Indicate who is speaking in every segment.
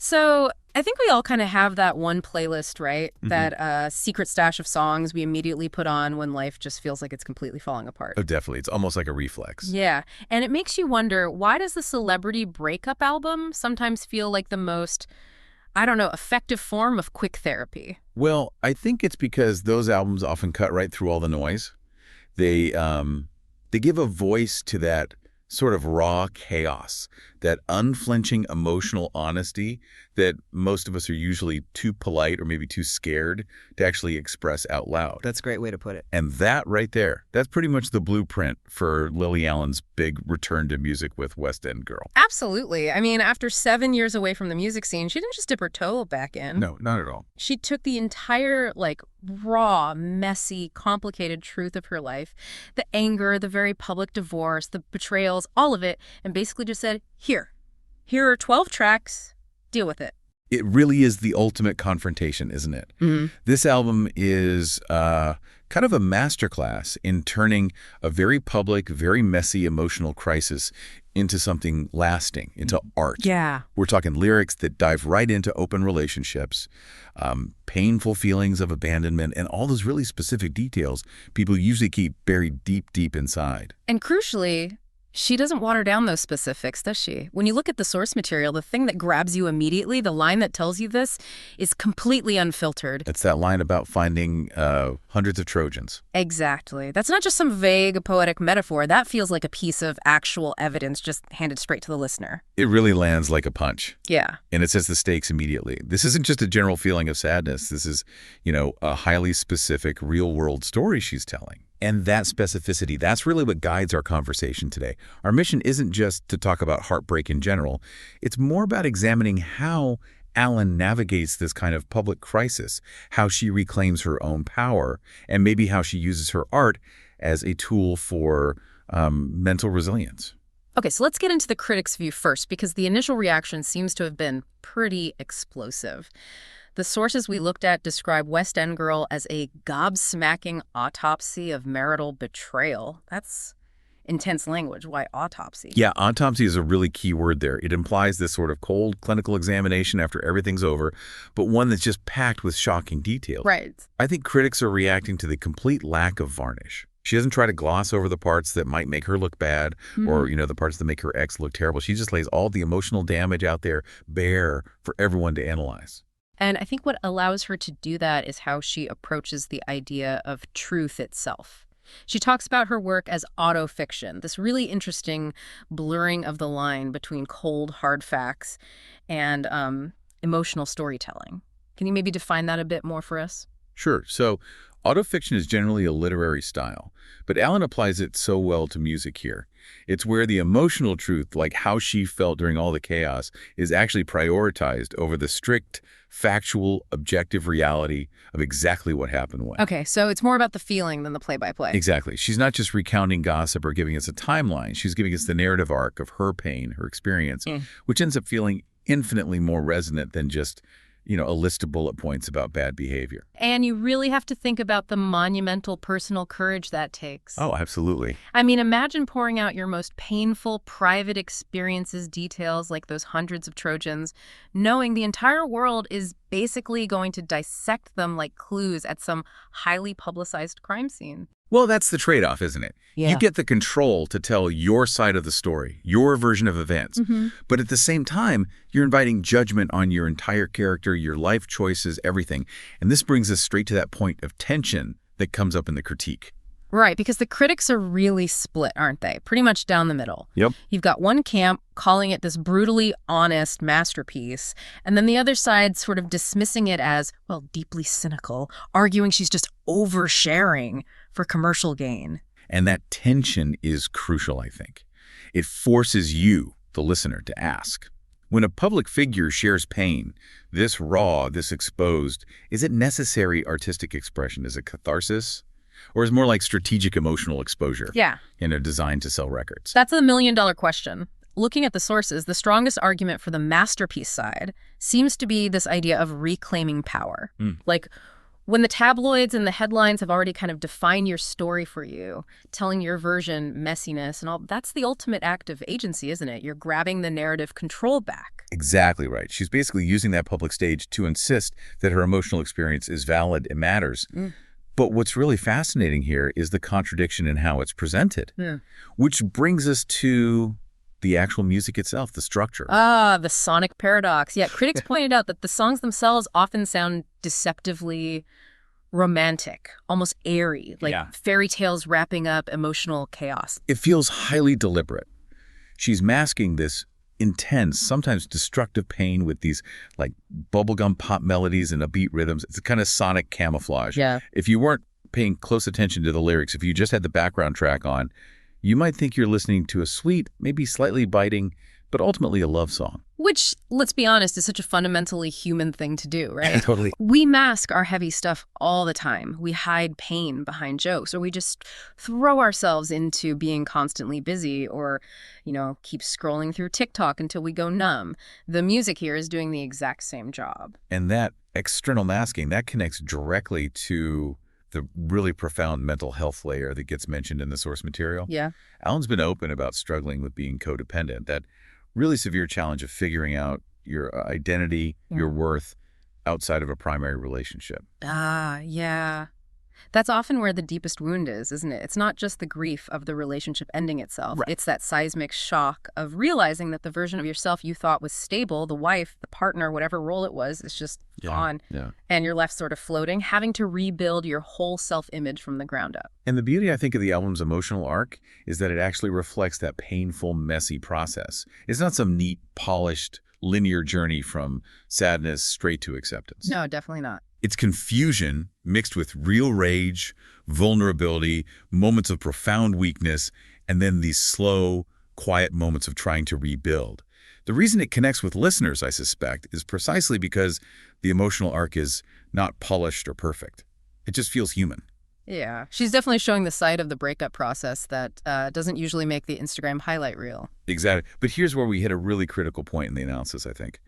Speaker 1: So I think we all kind of have that one playlist, right? That secret stash of songs we immediately put on when life just feels like it's completely falling apart.
Speaker 2: Oh, definitely. It's almost like a reflex.
Speaker 1: Yeah. And it makes you wonder, why does the celebrity breakup album sometimes feel like the most, I don't know, effective form of quick therapy?
Speaker 2: Well, I think it's because those albums often cut right through all the noise. They give a voice to that sort of raw chaos, that unflinching emotional honesty that most of us are usually too polite or maybe too scared to actually express out loud.
Speaker 3: That's a great way to put it.
Speaker 2: And that right there, that's pretty much the blueprint for Lily Allen's big return to music with West End Girl.
Speaker 1: Absolutely. I mean, after 7 years away from the music scene, she didn't just dip her toe back in.
Speaker 2: No, not at all.
Speaker 1: She took the entire, raw, messy, complicated truth of her life, the anger, the very public divorce, the betrayals, all of it, and basically just said, here are 12 tracks, deal with it.
Speaker 2: It really is the ultimate confrontation, isn't it? This album is kind of a masterclass in turning a very public, very messy emotional crisis into something lasting, into art.
Speaker 1: Yeah.
Speaker 2: We're talking lyrics that dive right into open relationships, painful feelings of abandonment, and all those really specific details people usually keep buried deep, deep inside.
Speaker 1: And crucially, she doesn't water down those specifics, does she? When you look at the source material, the thing that grabs you immediately, the line that tells you this, is completely unfiltered.
Speaker 2: It's that line about finding hundreds of Trojans.
Speaker 1: Exactly. That's not just some vague poetic metaphor. That feels like a piece of actual evidence just handed straight to the listener.
Speaker 2: It really lands like a punch.
Speaker 1: Yeah.
Speaker 2: And it sets the stakes immediately. This isn't just a general feeling of sadness. This is, a highly specific real-world story she's telling. And that specificity, that's really what guides our conversation today. Our mission isn't just to talk about heartbreak in general. It's more about examining how Allen navigates this kind of public crisis, how she reclaims her own power, and maybe how she uses her art as a tool for mental resilience.
Speaker 1: Okay, so let's get into the critics' view first, because the initial reaction seems to have been pretty explosive. The sources we looked at describe West End Girl as a gobsmacking autopsy of marital betrayal. That's intense language. Why autopsy?
Speaker 2: Yeah, autopsy is a really key word there. It implies this sort of cold clinical examination after everything's over, but one that's just packed with shocking details.
Speaker 1: Right.
Speaker 2: I think critics are reacting to the complete lack of varnish. She doesn't try to gloss over the parts that might make her look bad or, the parts that make her ex look terrible. She just lays all the emotional damage out there bare for everyone to analyze.
Speaker 1: And I think what allows her to do that is how she approaches the idea of truth itself. She talks about her work as autofiction, this really interesting blurring of the line between cold, hard facts and emotional storytelling. Can you maybe define that a bit more for us?
Speaker 2: Sure. So autofiction is generally a literary style, but Allen applies it so well to music here. It's where the emotional truth, like how she felt during all the chaos, is actually prioritized over the strict, factual, objective reality of exactly what happened when.
Speaker 1: Okay, so it's more about the feeling than the play-by-play.
Speaker 2: Exactly. She's not just recounting gossip or giving us a timeline. She's giving us the narrative arc of her pain, her experience, which ends up feeling infinitely more resonant than just a list of bullet points about bad behavior.
Speaker 1: And you really have to think about the monumental personal courage that takes.
Speaker 2: Oh, absolutely.
Speaker 1: I mean, imagine pouring out your most painful private experiences, details like those hundreds of Trojans, knowing the entire world is basically going to dissect them like clues at some highly publicized crime scene.
Speaker 2: Well, that's the trade-off, isn't it?
Speaker 1: Yeah.
Speaker 2: You get the control to tell your side of the story, your version of events. But at the same time, you're inviting judgment on your entire character, your life choices, everything. And this brings us straight to that point of tension that comes up in the critique.
Speaker 1: Right, because the critics are really split, aren't they? Pretty much down the middle.
Speaker 2: Yep.
Speaker 1: You've got one camp calling it this brutally honest masterpiece, and then the other side sort of dismissing it as, well, deeply cynical, arguing she's just oversharing for commercial gain.
Speaker 2: And that tension is crucial, I think. It forces you, the listener, to ask. When a public figure shares pain, this raw, this exposed, is it necessary artistic expression? Is it catharsis? Or is it more like strategic emotional exposure?
Speaker 1: Yeah.
Speaker 2: Designed to sell records?
Speaker 1: That's the million-dollar question. Looking at the sources, the strongest argument for the masterpiece side seems to be this idea of reclaiming power. Like, When the tabloids and the headlines have already kind of defined your story for you, telling your version, messiness, and all, that's the ultimate act of agency, isn't it? You're grabbing the narrative control back.
Speaker 2: Exactly right. She's basically using that public stage to insist that her emotional experience is valid and matters. But what's really fascinating here is the contradiction in how it's presented, which brings us to the actual music itself, the structure.
Speaker 1: Ah, the sonic paradox. Yeah, critics pointed out that the songs themselves often sound deceptively romantic, almost airy, like fairy tales wrapping up emotional chaos.
Speaker 2: It feels highly deliberate. She's masking this intense, sometimes destructive pain with these like bubblegum pop melodies and upbeat rhythms. It's a kind of sonic camouflage.
Speaker 1: Yeah.
Speaker 2: If you weren't paying close attention to the lyrics, if you just had the background track on, you might think you're listening to a sweet, maybe slightly biting, but ultimately a love song.
Speaker 1: Which, let's be honest, is such a fundamentally human thing to do, right?
Speaker 2: Totally.
Speaker 1: We mask our heavy stuff all the time. We hide pain behind jokes, or we just throw ourselves into being constantly busy, or, keep scrolling through TikTok until we go numb. The music here is doing the exact same job.
Speaker 2: And that external masking, that connects directly to the really profound mental health layer that gets mentioned in the source material.
Speaker 1: Yeah.
Speaker 2: Alan's been open about struggling with being codependent, that really severe challenge of figuring out your identity, your worth outside of a primary relationship.
Speaker 1: Ah, yeah. That's often where the deepest wound is, isn't it? It's not just the grief of the relationship ending itself.
Speaker 2: Right.
Speaker 1: It's that seismic shock of realizing that the version of yourself you thought was stable, the wife, the partner, whatever role it was, is just gone.
Speaker 2: Yeah.
Speaker 1: And you're left sort of floating, having to rebuild your whole self-image from the ground up.
Speaker 2: And the beauty, I think, of the album's emotional arc is that it actually reflects that painful, messy process. It's not some neat, polished, linear journey from sadness straight to acceptance.
Speaker 1: No, definitely not.
Speaker 2: It's confusion mixed with real rage, vulnerability, moments of profound weakness, and then these slow, quiet moments of trying to rebuild. The reason it connects with listeners, I suspect, is precisely because the emotional arc is not polished or perfect. It just feels human.
Speaker 1: Yeah, she's definitely showing the side of the breakup process that doesn't usually make the Instagram highlight reel.
Speaker 2: Exactly. But here's where we hit a really critical point in the analysis, I think.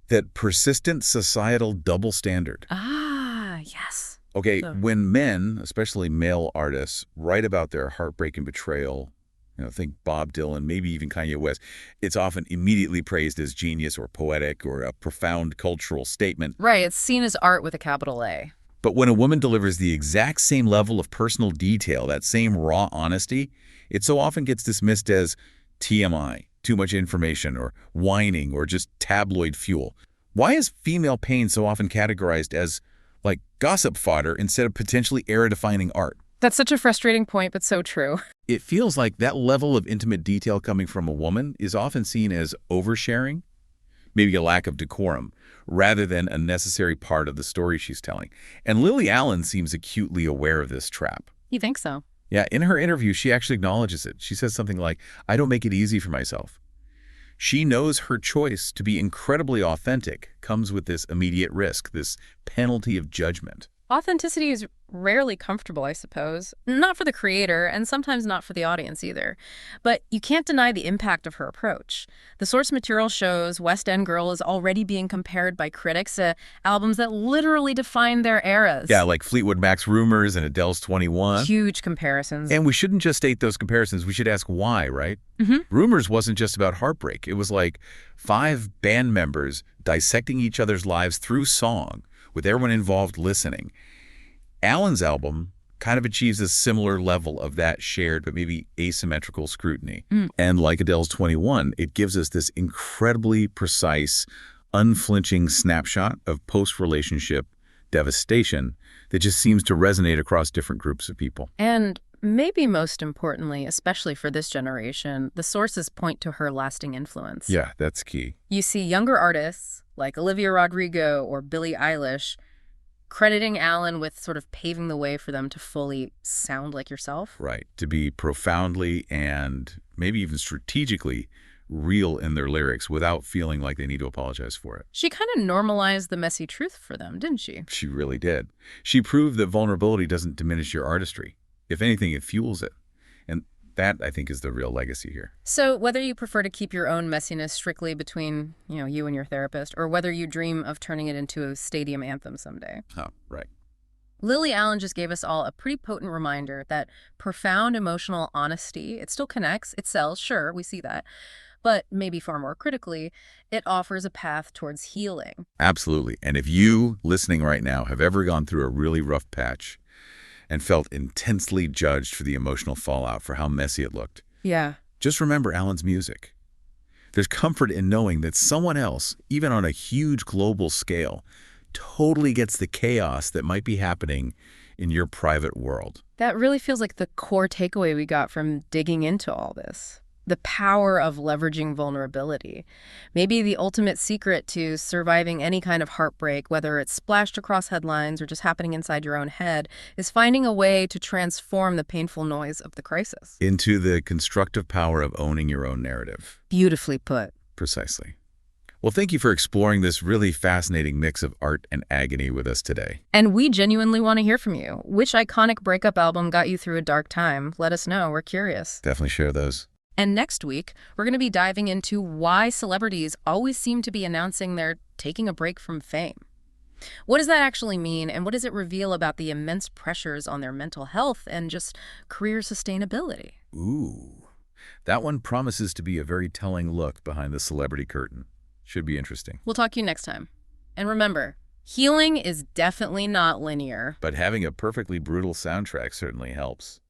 Speaker 2: That persistent societal double standard.
Speaker 1: Ah, yes.
Speaker 2: Okay, when men, especially male artists, write about their heartbreak and betrayal, think Bob Dylan, maybe even Kanye West, it's often immediately praised as genius or poetic or a profound cultural statement.
Speaker 1: Right, it's seen as art with a capital A.
Speaker 2: But when a woman delivers the exact same level of personal detail, that same raw honesty, it so often gets dismissed as TMI, too much information, or whining, or just tabloid fuel. Why is female pain so often categorized as, like, gossip fodder instead of potentially era-defining art?
Speaker 1: That's such a frustrating point, but so true.
Speaker 2: It feels like that level of intimate detail coming from a woman is often seen as oversharing, maybe a lack of decorum, rather than a necessary part of the story she's telling. And Lily Allen seems acutely aware of this trap.
Speaker 1: You think so?
Speaker 2: Yeah, in her interview, she actually acknowledges it. She says something like, "I don't make it easy for myself." She knows her choice to be incredibly authentic comes with this immediate risk, this penalty of judgment.
Speaker 1: Authenticity is rarely comfortable, I suppose. Not for the creator, and sometimes not for the audience either. But you can't deny the impact of her approach. The source material shows West End Girl is already being compared by critics to albums that literally define their eras.
Speaker 2: Yeah, like Fleetwood Mac's Rumors and Adele's 21.
Speaker 1: Huge comparisons.
Speaker 2: And we shouldn't just state those comparisons. We should ask why, right? Rumors wasn't just about heartbreak. It was like 5 band members dissecting each other's lives through song, with everyone involved listening. Allen's album kind of achieves a similar level of that shared but maybe asymmetrical scrutiny. And like Adele's 21, it gives us this incredibly precise, unflinching snapshot of post-relationship devastation that just seems to resonate across different groups of people.
Speaker 1: And maybe most importantly, especially for this generation, the sources point to her lasting influence.
Speaker 2: Yeah, that's key.
Speaker 1: You see younger artists like Olivia Rodrigo or Billie Eilish crediting Allen with sort of paving the way for them to fully sound like yourself.
Speaker 2: Right. To be profoundly and maybe even strategically real in their lyrics without feeling like they need to apologize for it.
Speaker 1: She kind of normalized the messy truth for them, didn't she?
Speaker 2: She really did. She proved that vulnerability doesn't diminish your artistry. If anything, it fuels it. And That, I think, is the real legacy here.
Speaker 1: So whether you prefer to keep your own messiness strictly between, you and your therapist, or whether you dream of turning it into a stadium anthem someday,
Speaker 2: Oh, right.
Speaker 1: Lily Allen just gave us all a pretty potent reminder that profound emotional honesty, it still connects, it sells, sure, we see that, but maybe far more critically, it offers a path towards healing.
Speaker 2: Absolutely. And if you, listening right now, have ever gone through a really rough patch and felt intensely judged for the emotional fallout for how messy it looked,
Speaker 1: Yeah.
Speaker 2: just remember Alan's music. There's comfort in knowing that someone else, even on a huge global scale, totally gets the chaos that might be happening in your private world.
Speaker 1: That really feels like the core takeaway we got from digging into all this. The power of leveraging vulnerability. Maybe the ultimate secret to surviving any kind of heartbreak, whether it's splashed across headlines or just happening inside your own head, is finding a way to transform the painful noise of the crisis.
Speaker 2: Into the constructive power of owning your own narrative.
Speaker 1: Beautifully put.
Speaker 2: Precisely. Well, thank you for exploring this really fascinating mix of art and agony with us today.
Speaker 1: And we genuinely want to hear from you. Which iconic breakup album got you through a dark time? Let us know. We're curious.
Speaker 2: Definitely share those.
Speaker 1: And next week, we're going to be diving into why celebrities always seem to be announcing they're taking a break from fame. What does that actually mean, and what does it reveal about the immense pressures on their mental health and just career sustainability?
Speaker 2: Ooh, that one promises to be a very telling look behind the celebrity curtain. Should be interesting.
Speaker 1: We'll talk to you next time. And remember, healing is definitely not linear.
Speaker 2: But having a perfectly brutal soundtrack certainly helps.